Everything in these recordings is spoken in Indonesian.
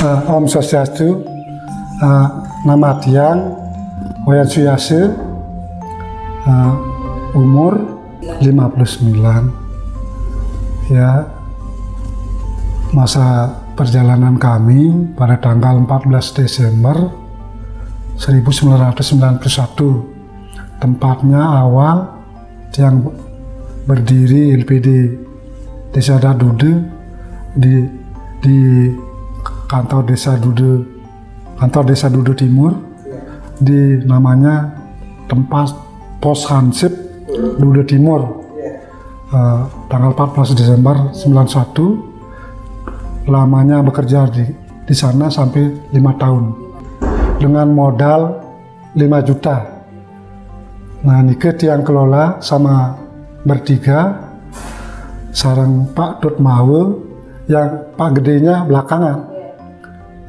Om Swastiastu, nama Tiang Wayan Suyase, umur 59. Ya, masa perjalanan kami pada tanggal 14 Desember 1991. Tempatnya awal yang berdiri LPD Desa Dadude di kantor Desa Dude Timur, di namanya tempat Pos Hansip Dude Timur, tanggal 14 Desember 91. Lamanya bekerja di sana sampai 5 tahun dengan modal 5 juta. Nah, nike tiang kelola sama bertiga, sarang Pak Dut Mawe, yang Pak Gedenya belakangan.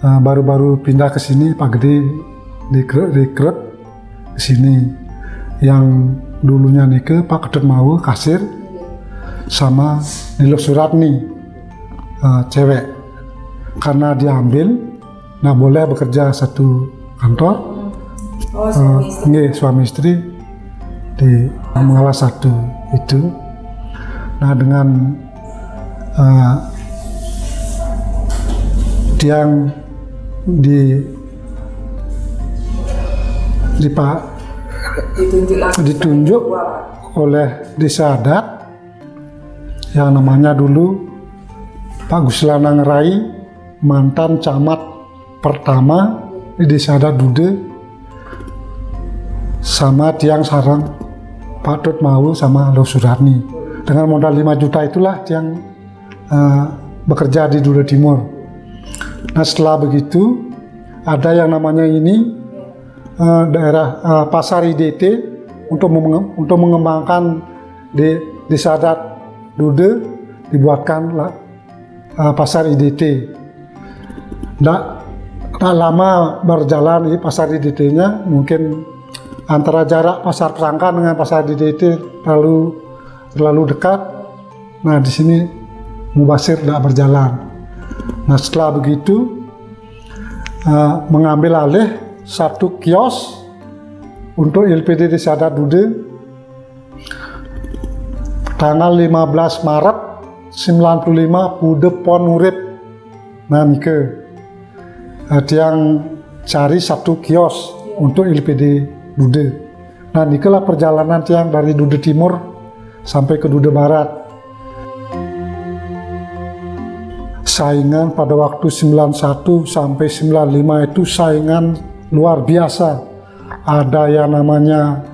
Baru-baru pindah ke sini, Pak Gede rekrut ke sini. Yang dulunya nike Pak Dut Mawe kasir, sama Nilo Suratni, cewek. Karena diambil, nah boleh bekerja satu kantor. Suami istri di mengalah satu itu. Nah, dengan tiang ditunjuk oleh desa adat yang namanya dulu Pak Guslanang Rai, mantan camat pertama di desa adat Dude, sama tiang sarang Pak Dut Mawe sama Lo Suratni. Dengan modal 5 juta itulah tiang bekerja di Dude Timur. Nah, setelah begitu ada yang namanya ini daerah pasar IDT untuk mengembangkan di desa adat Dude, dibuatkan pasar IDT. Tak lama berjalan di pasar IDT-nya, mungkin antara jarak pasar Persangka dengan pasar IDT terlalu dekat. Nah, di sini mubasir tidak berjalan. Nah, setelah begitu mengambil alih satu kios untuk LPD Desa Adat Dude tanggal 15 Maret 95 Bude Pon Urip. Nah, nike yang cari satu kios untuk LPD Dude. Nah, nikelah perjalanan tiang dari Dude Timur sampai ke Dude Barat. Saingan pada waktu 91 sampai 95 itu saingan luar biasa. Ada yang namanya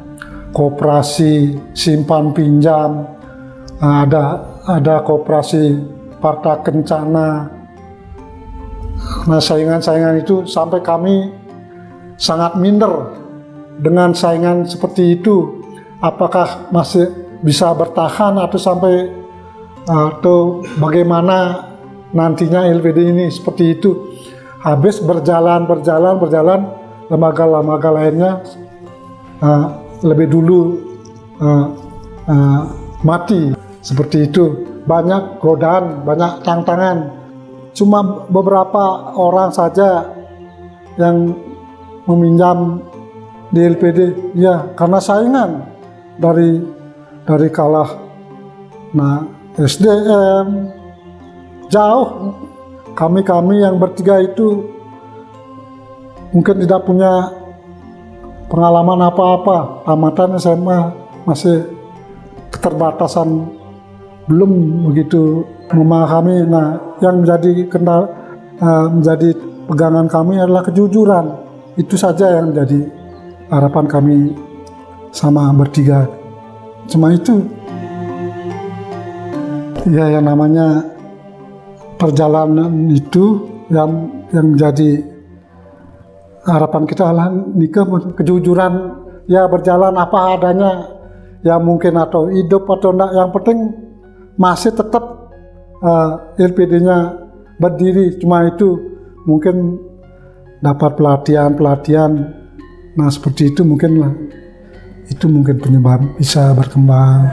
koperasi simpan pinjam, ada koperasi Parta Kencana. Nah, saingan-saingan itu sampai kami sangat minder dengan saingan seperti itu. Apakah masih bisa bertahan atau bagaimana nantinya LPD ini seperti itu. Habis berjalan, lembaga-lembaga lainnya lebih dulu mati. Seperti itu. Banyak godaan, banyak tantangan. Cuma beberapa orang saja yang meminjam di LPD, ya karena saingan dari kalah. Nah, SDM jauh. Kami yang bertiga itu mungkin tidak punya pengalaman apa-apa. Tamatan SMA masih keterbatasan, belum begitu memahami. Nah, yang menjadi pegangan kami adalah kejujuran. Itu saja yang menjadi harapan kami sama bertiga. Cuma itu. Ya, yang namanya perjalanan itu yang menjadi harapan kita adalah nikah kejujuran, ya berjalan apa adanya, ya mungkin atau hidup atau enggak, yang penting masih tetap LPD-nya berdiri. Cuma itu mungkin dapat pelatihan. Nah, seperti itu mungkin penyebab bisa berkembang.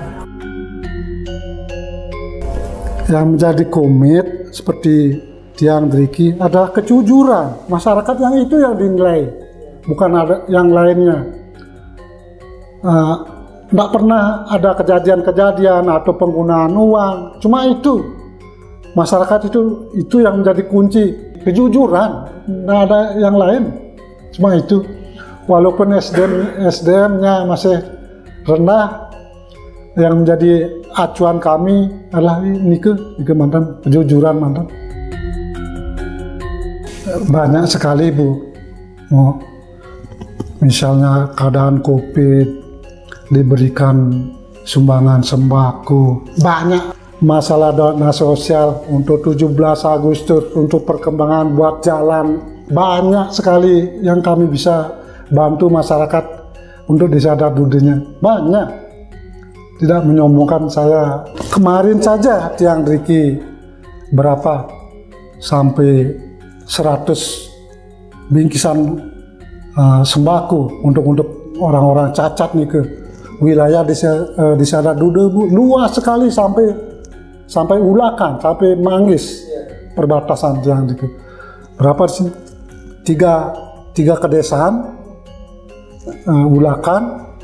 Yang menjadi komit seperti tiang Driki adalah kejujuran masyarakat, yang itu yang dinilai, bukan ada yang lainnya. Tidak pernah ada kejadian-kejadian atau penggunaan uang, cuma itu masyarakat itu yang menjadi kunci, kejujuran, tidak ada yang lain, cuma itu. Walaupun SDM-nya masih rendah, yang menjadi acuan kami adalah nike mantan, kejujuran mantan. Banyak sekali Bu, misalnya keadaan COVID, diberikan sumbangan sembako, banyak masalah dana sosial untuk 17 Agustus, untuk perkembangan buat jalan, banyak sekali yang kami bisa bantu masyarakat untuk disadar dudanya, banyak. Tidak menyombongkan saya. Kemarin saja tiang Driki berapa? Sampai 100 bingkisan sembako untuk orang-orang cacat nih ke wilayah di Sadar Dude Bu. Luas sekali sampai Ulakan, sampai Manggis, perbatasan tiang Driki. Berapa sih? Tiga kedesaan, Ulakan,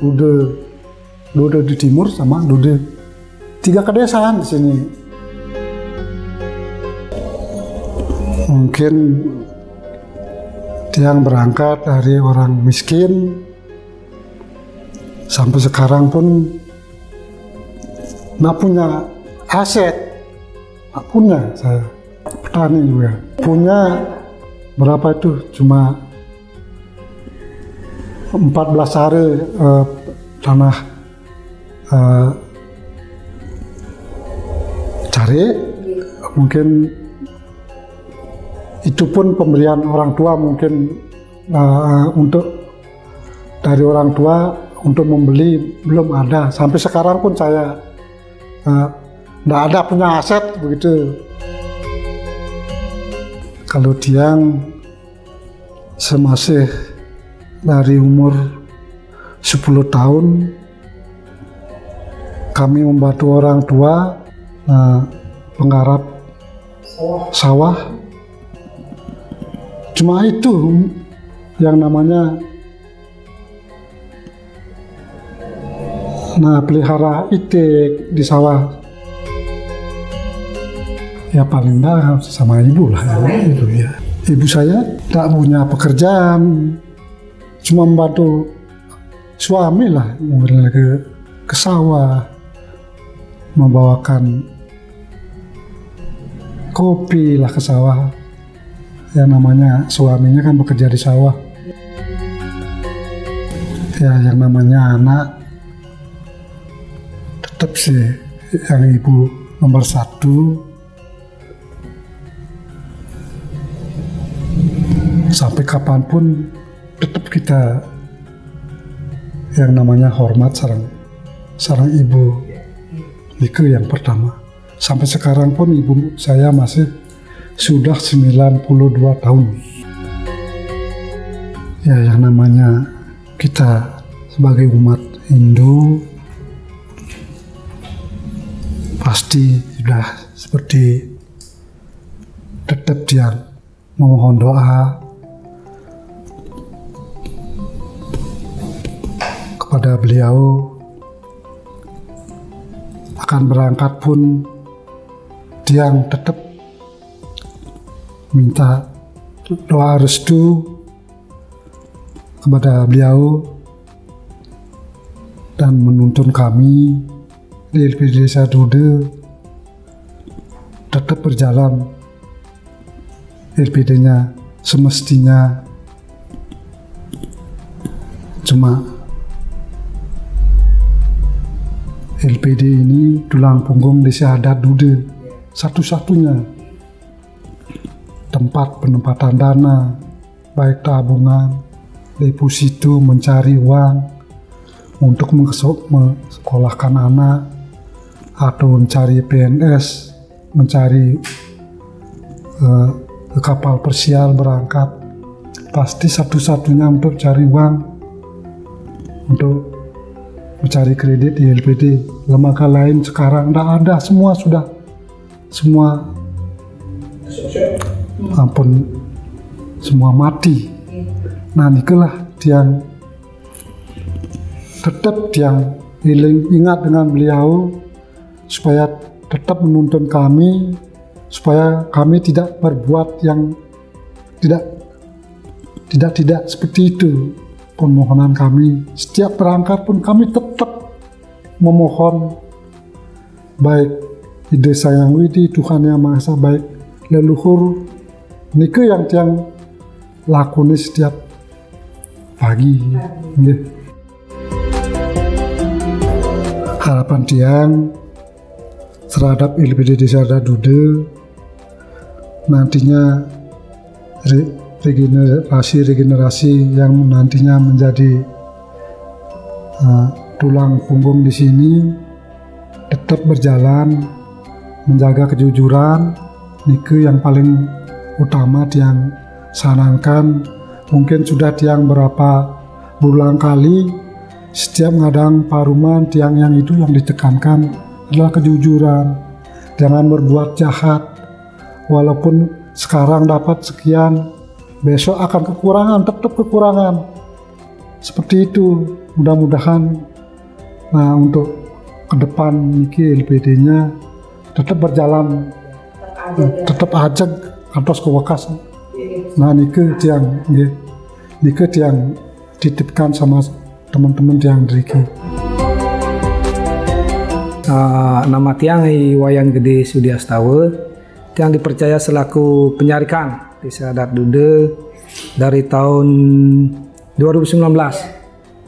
Dude di timur sama Dude. 3 kedesaan di sini. Mungkin tiang berangkat dari orang miskin sampai sekarang pun nggak punya aset, nggak punya. Saya petani juga punya berapa itu, cuma 14 hari tanah cari, mungkin itu pun pemberian orang tua, mungkin untuk dari orang tua untuk membeli belum ada. Sampai sekarang pun saya tidak ada punya aset begitu. Kalau tiang semasih dari umur 10 tahun kami membantu orang tua penggarap sawah. Cuma itu yang namanya pelihara itik di sawah. Ya paling enggak sama ibu lah itu ya. Ibu saya tak punya pekerjaan, cuma membantu suami lah, ke sawah, membawakan kopi lah ke sawah. Ya namanya suaminya kan bekerja di sawah. Ya yang namanya anak tetap sih yang ibu nomor 1. Sampai kapanpun tetap kita yang namanya hormat sarang ibu. Itu yang pertama. Sampai sekarang pun ibu saya masih sudah 92 tahun. Ya yang namanya kita sebagai umat Hindu pasti sudah seperti tetap dia memohon doa kepada beliau. Akan berangkat pun tiang tetap minta doa restu kepada beliau dan menuntun kami di LPD Desa Dude tetap berjalan LPD-nya semestinya. Cuma LPD ini tulang punggung Desa Adat Dude, satu-satunya tempat penempatan dana, baik tabungan, deposito, mencari uang untuk mensekolahkan anak atau mencari PNS, mencari kapal persial berangkat, pasti satu-satunya untuk cari uang, untuk mencari kredit di LPD. Lembaga lain sekarang tidak ada, semua ampun semua mati. Nah nikulah yang tetap yang ingat dengan beliau supaya tetap menuntun kami supaya kami tidak berbuat yang tidak seperti itu. Permohonan kami setiap berangkat pun kami tetap memohon baik di desa yang widi Tuhan yang Maha Esa baik leluhur niku yang tiang lakoni setiap pagi. Harapan tiang terhadap LPD Desa Dadude nantinya regenerasi yang nantinya menjadi tulang punggung di sini tetap berjalan menjaga kejujuran niku yang paling utama tiang sanangkan. Mungkin sudah tiang berapa berulang kali setiap ngadang paruman tiang yang itu yang ditekankan adalah kejujuran, jangan berbuat jahat walaupun sekarang dapat sekian besok akan kekurangan, tetap kekurangan seperti itu. Mudah-mudahan nah untuk ke depan niki LPD-nya tetap berjalan tetap ajak kantos kewakas. Nah niku tiang titipkan sama teman-teman tiang driki. Nama tiang Wayan Gede Sudiastawa, tiang dipercaya selaku penyarikan Desa Dadude dari tahun 2019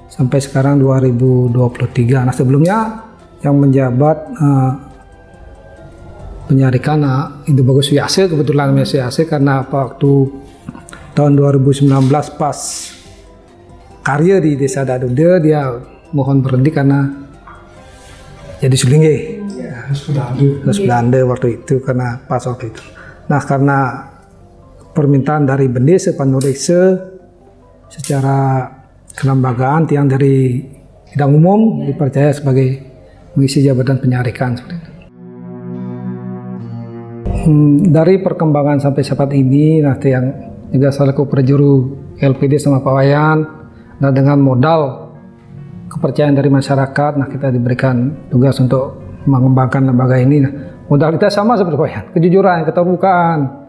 sampai sekarang 2023. Nah sebelumnya yang menjabat penyarikan itu bagus Wiase, kebetulan Wiase karena waktu tahun 2019 pas karya di Desa Dadude dia mohon berhenti karena jadi sulingge terus Belanda waktu itu karena pas waktu itu. Nah karena permintaan dari Bendesa Panurikse secara kelembagaan tiang dari bidang umum dipercaya sebagai mengisi jabatan penyarikan seperti itu. Dari perkembangan sampai saat ini, nah tiang juga selaku perjuru LPD sama Pak Wayan, nah dengan modal kepercayaan dari masyarakat, nah kita diberikan tugas untuk mengembangkan lembaga ini. Nah, modal kita sama seperti Pak Wayan, kejujuran, keterbukaan.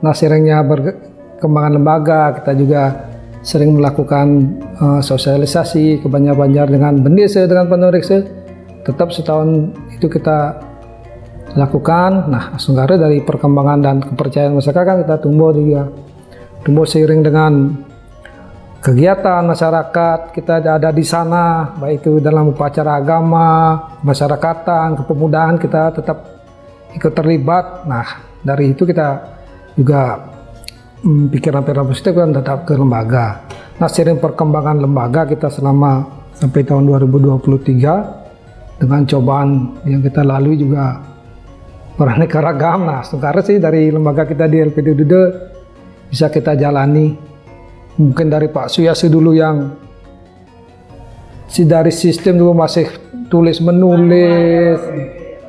Nah seringnya perkembangan lembaga, kita juga sering melakukan sosialisasi ke Banjar-Banjar dengan Bendesa, dengan Panurikse. Tetap setahun itu kita lakukan. Nah sebenarnya dari perkembangan dan kepercayaan masyarakat kan kita tumbuh seiring dengan kegiatan masyarakat kita ada di sana, baik itu dalam upacara agama, masyarakatan, kepemudaan kita tetap ikut terlibat. Nah dari itu kita juga pikiran-pikiran positif kan tetap ke lembaga. Nah seiring perkembangan lembaga kita selama sampai tahun 2023 dengan cobaan yang kita lalui juga beraneka ragam. Nah sekarang sih dari lembaga kita di LPD Dadude bisa kita jalani. Mungkin dari Pak Suyase dulu yang dari sistem dulu masih tulis menulis,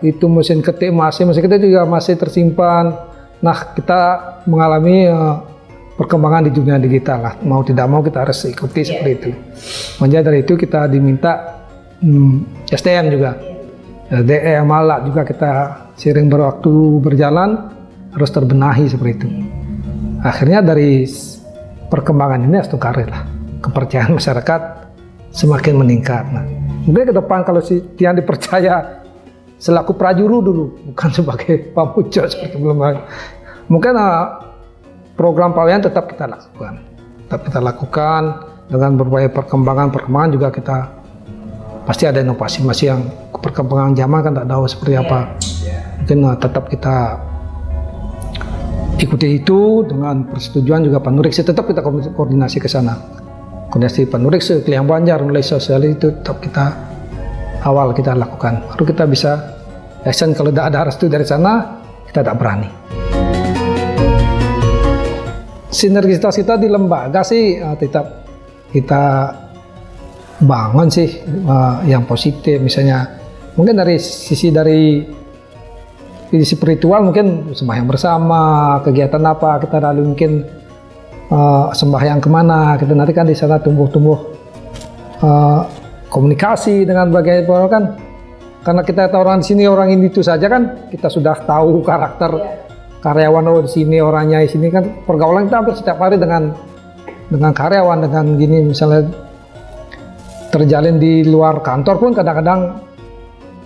itu mesin ketik masih kita juga masih tersimpan. Nah kita mengalami perkembangan di dunia digital lah, mau tidak mau kita harus ikuti seperti itu. Makanya dari itu kita diminta SDM juga, SDM alat juga kita sering berwaktu berjalan harus terbenahi seperti itu. Akhirnya dari perkembangan ini harus karir lah, kepercayaan masyarakat semakin meningkat. Nah, mungkin ke depan kalau si Tian dipercaya selaku prajuru dulu, bukan sebagai pamuja seperti sebelumnya. Mungkin program Pak Wayan tetap kita lakukan dengan berbagai perkembangan juga kita pasti ada inovasi masih yang perkembangan zaman kan tak tahu seperti apa. Mungkin tetap kita ikuti itu dengan persetujuan juga Panurikse, tetap kita koordinasi ke sana. Koordinasi Panurikse, Kliang Banjar, mulai sosial itu tetap kita awal kita lakukan. Baru kita bisa action kalau tidak ada restu dari sana, kita tak berani. Sinergitas kita di lembaga sih tetap kita bangun sih yang positif. Misalnya mungkin dari sisi dari sisi spiritual mungkin sembahyang bersama, kegiatan apa kita lalu mungkin sembahyang kemana, kita nanti kan di sana tumbuh komunikasi dengan berbagai orang kan, karena kita tahu orang di sini orang ini itu saja kan, kita sudah tahu karakter karyawan di sini, orangnya di sini kan, pergaulan kita hampir setiap hari dengan karyawan, dengan gini misalnya terjalin di luar kantor pun kadang-kadang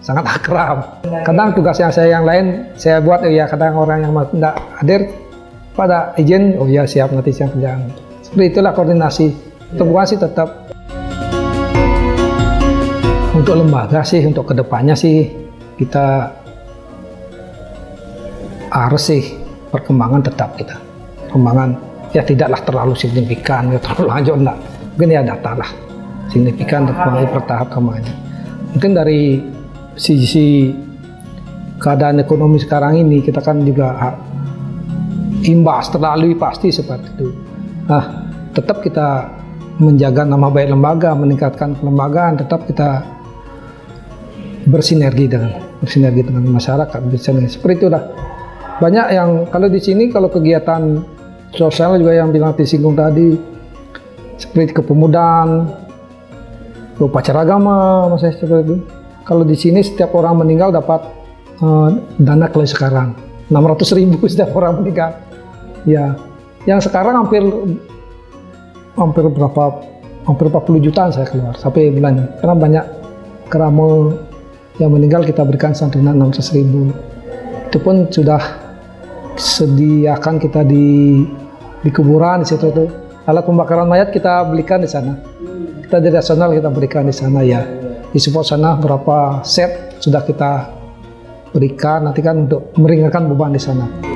sangat akrab. Kadang tugas yang lain saya buat, ya kadang orang yang tidak hadir pada izin, oh ya siap nanti siang kerjaan. Seperti itulah koordinasi. Hubungan sih tetap. Untuk lembaga sih, untuk kedepannya sih kita harus sih perkembangan tetap kita. Perkembangan ya tidaklah terlalu signifikan, ya terlalu lanjut enggak. Mungkin ya data lah signifikan bertahap kemana. Mungkin dari sisi keadaan ekonomi sekarang ini kita kan juga imbas terlalu pasti seperti itu. Nah, tetap kita menjaga nama baik lembaga, meningkatkan kelembagaan, tetap kita bersinergi dengan masyarakat, seperti itulah. Banyak yang kalau di sini kalau kegiatan sosial juga yang bilang disinggung tadi, seperti kepemudaan, upacara agama, masih seperti itu. Kalau di sini setiap orang meninggal dapat dana kalau sekarang 600.000 setiap orang meninggal. Ya, yang sekarang hampir berapa? Hampir 40 jutaan saya keluar sampai bulan. Karena banyak keramu yang meninggal kita berikan santunan 600.000. Itu pun sudah sediakan kita di kuburan di situ tuh. Alat pembakaran mayat kita belikan di sana. Kita dari nasional kita berikan di sana ya. Di support sana berapa set sudah kita berikan nanti kan untuk meringankan beban di sana.